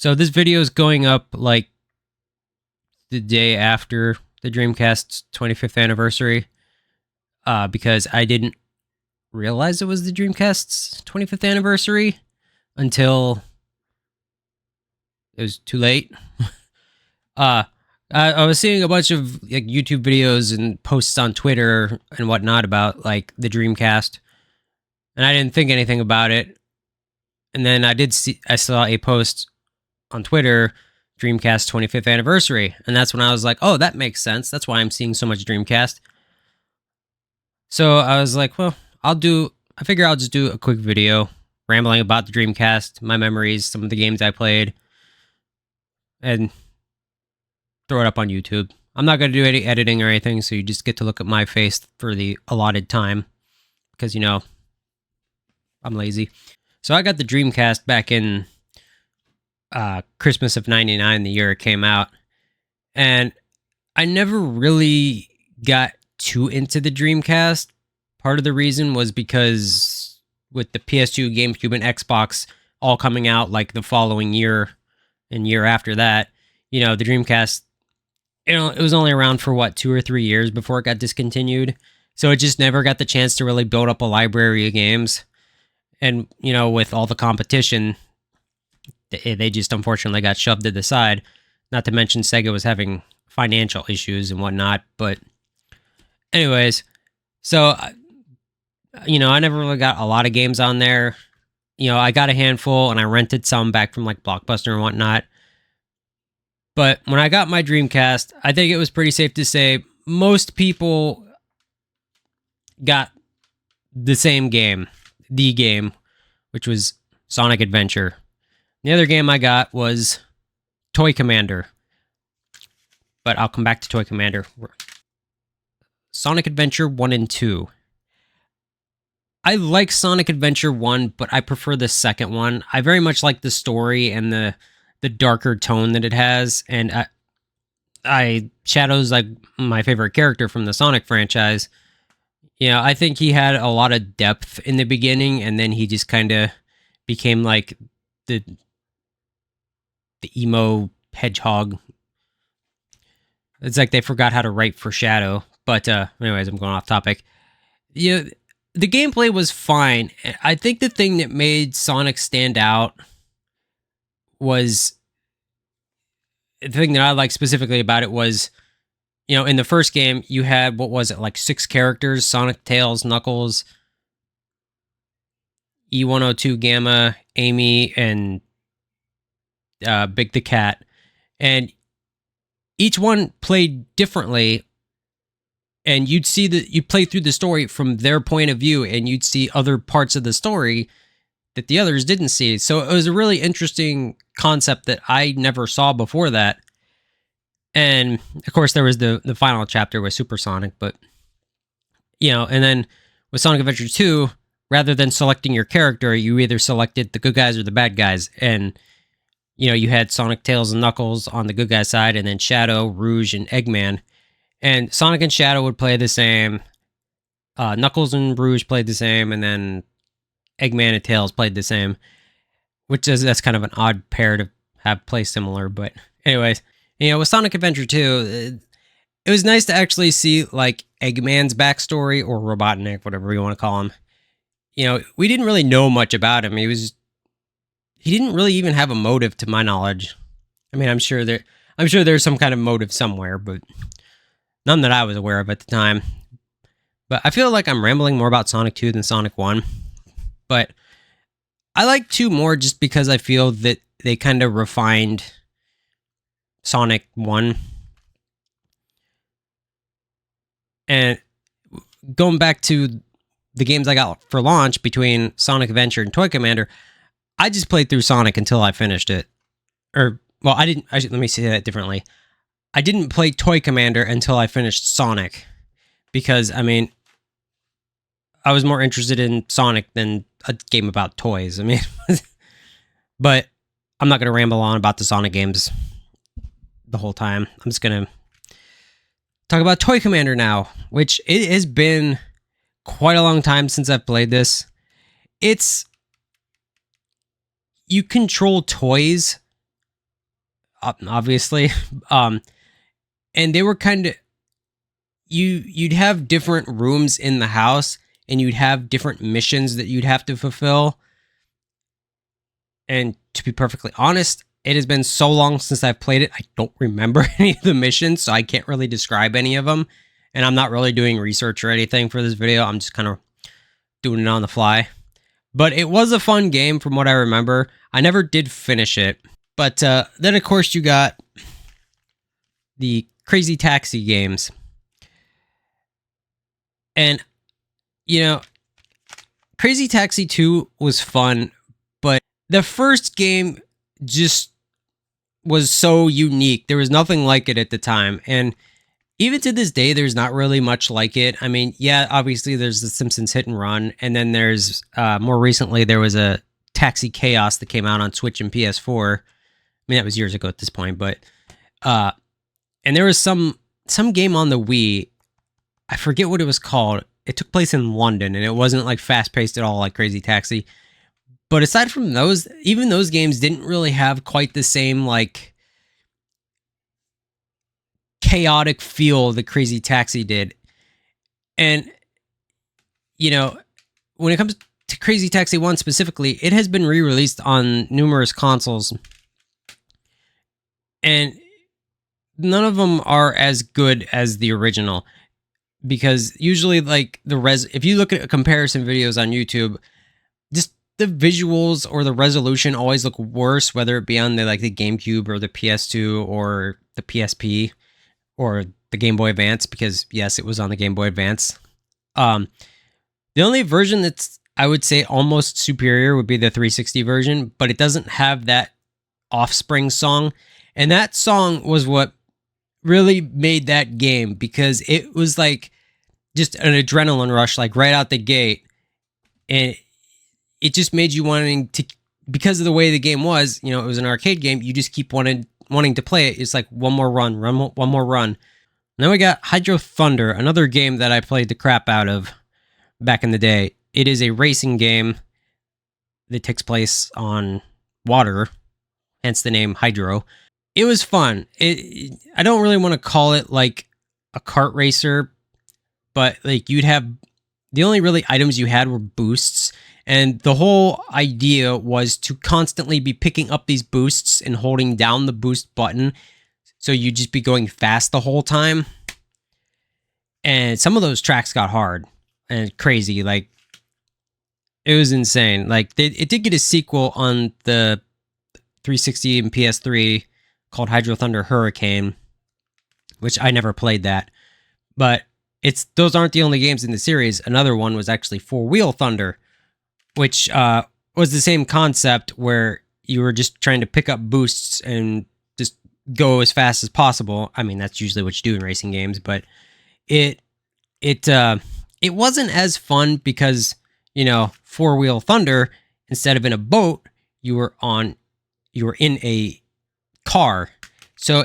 So this video is going up like the day after the Dreamcast's 25th anniversary, because I didn't realize it was the Dreamcast's 25th anniversary until it was too late. I was seeing a bunch of like YouTube videos and posts on Twitter and whatnot about like the Dreamcast, and I didn't think anything about it. And then I saw a post on Twitter, Dreamcast 25th anniversary, and that's when I was like, oh, that makes sense. That's why I'm seeing so much Dreamcast. So I was like, well, I figure I'll just do a quick video rambling about the Dreamcast, my memories, some of the games I played, and throw it up on YouTube. I'm not going to do any editing or anything, so you just get to look at my face for the allotted time, because, I'm lazy. So I got the Dreamcast back in Christmas of '99, the year it came out, and I never really got too into the Dreamcast. Part of the reason was because with the PS2, GameCube, and Xbox all coming out like the following year and year after that, the Dreamcast, it was only around for 2 or 3 years before it got discontinued. So it just never got the chance to really build up a library of games. And, with all the competition, they just unfortunately got shoved to the side. Not to mention Sega was having financial issues and whatnot. But anyways, so, I never really got a lot of games on there. I got a handful and I rented some back from like Blockbuster and whatnot. But when I got my Dreamcast, I think it was pretty safe to say most people got the same game, which was Sonic Adventure. The other game I got was Toy Commander. But I'll come back to Toy Commander. Sonic Adventure 1 and 2. I like Sonic Adventure 1, but I prefer the second one. I very much like the story and the darker tone that it has. And Shadow's like my favorite character from the Sonic franchise. I think he had a lot of depth in the beginning, and then he just kind of became like the emo hedgehog. It's like they forgot how to write for Shadow. But anyways, I'm going off topic. The gameplay was fine. I think the thing that made Sonic stand out was, the thing that I like specifically about it was, in the first game, you had, what was it, like 6 characters: Sonic, Tails, Knuckles, E102 Gamma, Amy, and Big the Cat. And each one played differently, and you'd play through the story from their point of view, and you'd see other parts of the story that the others didn't see. So it was a really interesting concept that I never saw before that. And of course, there was the final chapter with Super Sonic, but and then with Sonic Adventure 2, rather than selecting your character, you either selected the good guys or the bad guys. And you had Sonic, Tails, and Knuckles on the good guy side, and then Shadow, Rouge, and Eggman. And Sonic and Shadow would play the same. Knuckles and Rouge played the same, and then Eggman and Tails played the same. That's kind of an odd pair to have play similar. But anyways, with Sonic Adventure 2, it was nice to actually see like Eggman's backstory, or Robotnik, whatever you want to call him. We didn't really know much about him. He didn't really even have a motive, to my knowledge. I mean, I'm sure there's some kind of motive somewhere, but none that I was aware of at the time. But I feel like I'm rambling more about Sonic 2 than Sonic 1. But I like 2 more just because I feel that they kind of refined Sonic 1. And going back to the games I got for launch between Sonic Adventure and Toy Commander, I just played through Sonic until I finished it. Let me say that differently. I didn't play Toy Commander until I finished Sonic, because, I was more interested in Sonic than a game about toys. But I'm not going to ramble on about the Sonic games the whole time. I'm just going to talk about Toy Commander now, which it has been quite a long time since I've played this. You control toys obviously. And they were kind of you'd have different rooms in the house, and you'd have different missions that you'd have to fulfill. And to be perfectly honest, it has been so long since I've played it, I don't remember any of the missions, so I can't really describe any of them. And I'm not really doing research or anything for this video. I'm just kind of doing it on the fly. But it was a fun game from what I remember. I never did finish it. But then, of course, you got the Crazy Taxi games. And, Crazy Taxi 2 was fun, but the first game just was so unique. There was nothing like it at the time. And even to this day, there's not really much like it. I mean, yeah, obviously there's the Simpsons Hit and Run. And then there's, more recently, there was a Taxi Chaos that came out on Switch and PS4. I mean, that was years ago at this point, but, and there was some game on the Wii. I forget what it was called. It took place in London, and it wasn't like fast-paced at all like Crazy Taxi. But aside from those, even those games didn't really have quite the same like chaotic feel that Crazy Taxi did. And when it comes to Crazy Taxi 1 specifically, it has been re-released on numerous consoles. And none of them are as good as the original. Because usually, like, if you look at comparison videos on YouTube, just the visuals or the resolution always look worse, whether it be on the GameCube or the PS2 or the PSP or the Game Boy Advance, because yes, it was on the Game Boy Advance. The only version that's, I would say, almost superior would be the 360 version, but it doesn't have that Offspring song. And that song was what really made that game, because it was like just an adrenaline rush, like right out the gate. And it just made you wanting to, because of the way the game was, it was an arcade game, you just keep wanting to play it. It's like one more run, one more run. Now we got Hydro Thunder, another game that I played the crap out of back in the day. It is a racing game that takes place on water, hence the name Hydro. It was fun. I don't really want to call it like a kart racer, but like you'd have, the only really items you had were boosts. And the whole idea was to constantly be picking up these boosts and holding down the boost button. So you'd just be going fast the whole time. And some of those tracks got hard and crazy. Like, it was insane. Like, it did get a sequel on the 360 and PS3 called Hydro Thunder Hurricane, which I never played that. But those aren't the only games in the series. Another one was actually Four Wheel Thunder, which was the same concept where you were just trying to pick up boosts and just go as fast as possible. I mean, that's usually what you do in racing games, but it wasn't as fun because, Four Wheel Thunder, instead of in a boat, you were in a car. So,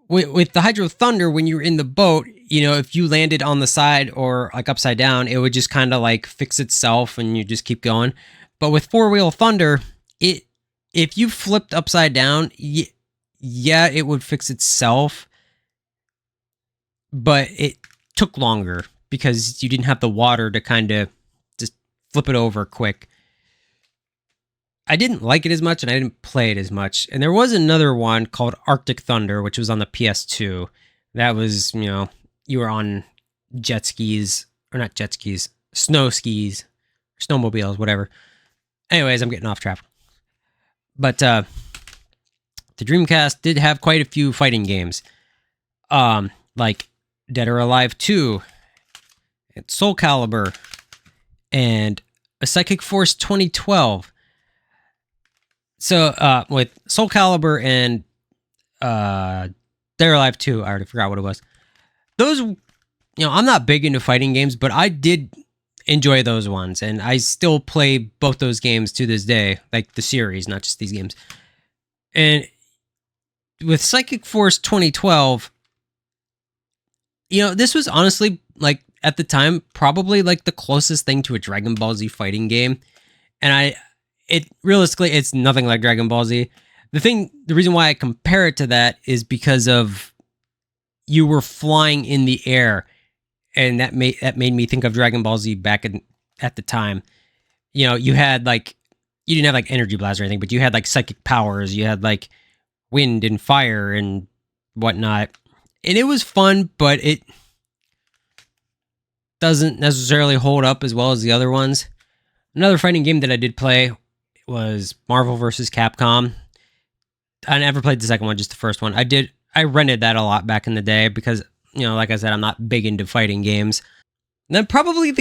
with the Hydro Thunder, when you were in the boat, if you landed on the side or like upside down, it would just kind of like fix itself and you just keep going. But with Four Wheel Thunder, if you flipped upside down, yeah, it would fix itself. But it took longer because you didn't have the water to kind of just flip it over quick. I didn't like it as much, and I didn't play it as much. And there was another one called Arctic Thunder, which was on the PS2. That was, you were on jet skis, or not jet skis, snow skis, snowmobiles, whatever. Anyways, I'm getting off track. But the Dreamcast did have quite a few fighting games. Like Dead or Alive 2, and Soul Calibur, and a Psychic Force 2012. So, with Soul Calibur and Dead or Alive 2, I already forgot what it was. Those, I'm not big into fighting games, but I did enjoy those ones, and I still play both those games to this day, like the series, not just these games. And with Psychic Force 2012, this was honestly, like, at the time, probably like the closest thing to a Dragon Ball Z fighting game. And realistically, it's nothing like Dragon Ball Z, The reason why I compare it to that is because of you were flying in the air, and that made me think of Dragon Ball Z at the time. You know, you had like you didn't have like energy blasts or anything, but you had like psychic powers, you had like wind and fire and whatnot, and it was fun, but it doesn't necessarily hold up as well as the other ones. Another fighting game that I did play was Marvel vs. Capcom. I never played the second one, just the first one. I rented that a lot back in the day because, you know, like I said, I'm not big into fighting games. And then probably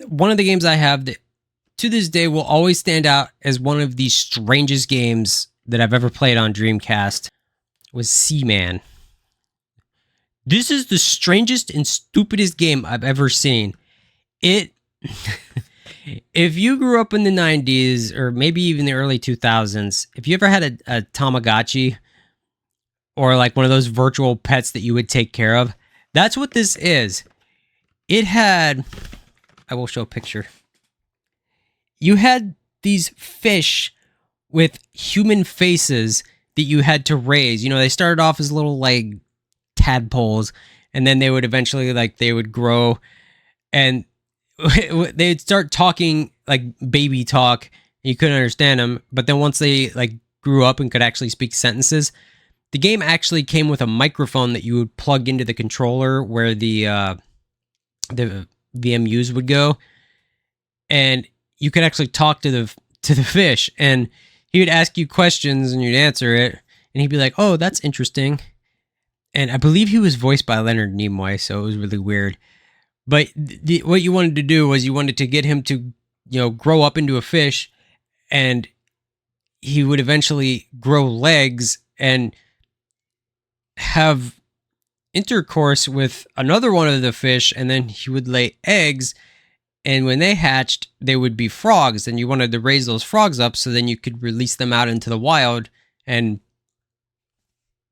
one of the games I have that to this day will always stand out as one of the strangest games that I've ever played on Dreamcast was Seaman. This is the strangest and stupidest game I've ever seen. It if you grew up in the 90s or maybe even the early 2000s, if you ever had a Tamagotchi or like one of those virtual pets that you would take care of, that's what this is. It had, I will show a picture. You had these fish with human faces that you had to raise. You know, they started off as little like tadpoles, and then they would eventually they would grow, and they'd start talking like baby talk. You couldn't understand them, but then once they like grew up and could actually speak sentences, the game actually came with a microphone that you would plug into the controller where the VMUs would go, and you could actually talk to the fish, and he would ask you questions and you'd answer it, and he'd be like, "Oh, that's interesting." And I believe he was voiced by Leonard Nimoy, so it was really weird. But what you wanted to do was you wanted to get him to, you know, grow up into a fish, and he would eventually grow legs and have intercourse with another one of the fish, and then he would lay eggs, and when they hatched, they would be frogs, and you wanted to raise those frogs up so then you could release them out into the wild, and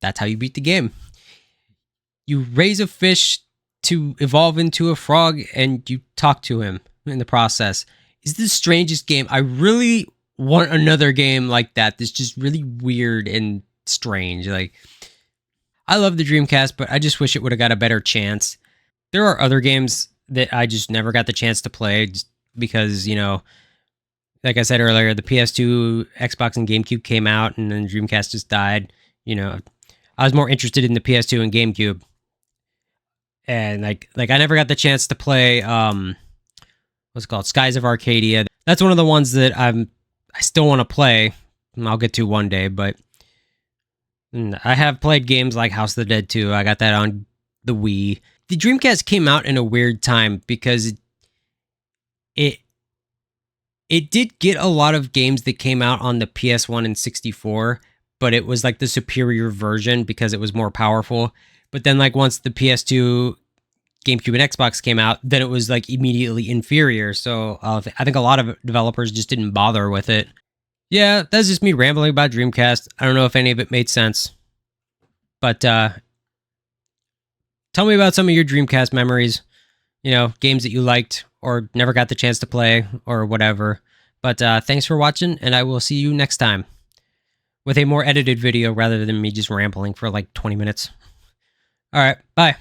that's how you beat the game. You raise a fish to evolve into a frog, and you talk to him in the process. It's the strangest game. I really want another game like that that's just really weird and strange. Like, I love the Dreamcast, but I just wish it would have got a better chance. There are other games that I just never got the chance to play just because, you know, like I said earlier, the PS2, Xbox, and GameCube came out, and then Dreamcast just died. You know, I was more interested in the PS2 and GameCube. And like I never got the chance to play what's it called, Skies of Arcadia. That's one of the ones that I still want to play, and I'll get to one day. But I have played games like House of the Dead 2. I got that on the Wii. The Dreamcast came out in a weird time because it did get a lot of games that came out on the PS1 and 64, but it was like the superior version because it was more powerful. But then, like, once the PS2, GameCube, and Xbox came out, then it was, like, immediately inferior. So I think a lot of developers just didn't bother with it. Yeah, that's just me rambling about Dreamcast. I don't know if any of it made sense. But tell me about some of your Dreamcast memories. You know, games that you liked or never got the chance to play or whatever. But thanks for watching, and I will see you next time with a more edited video rather than me just rambling for like 20 minutes. All right, bye.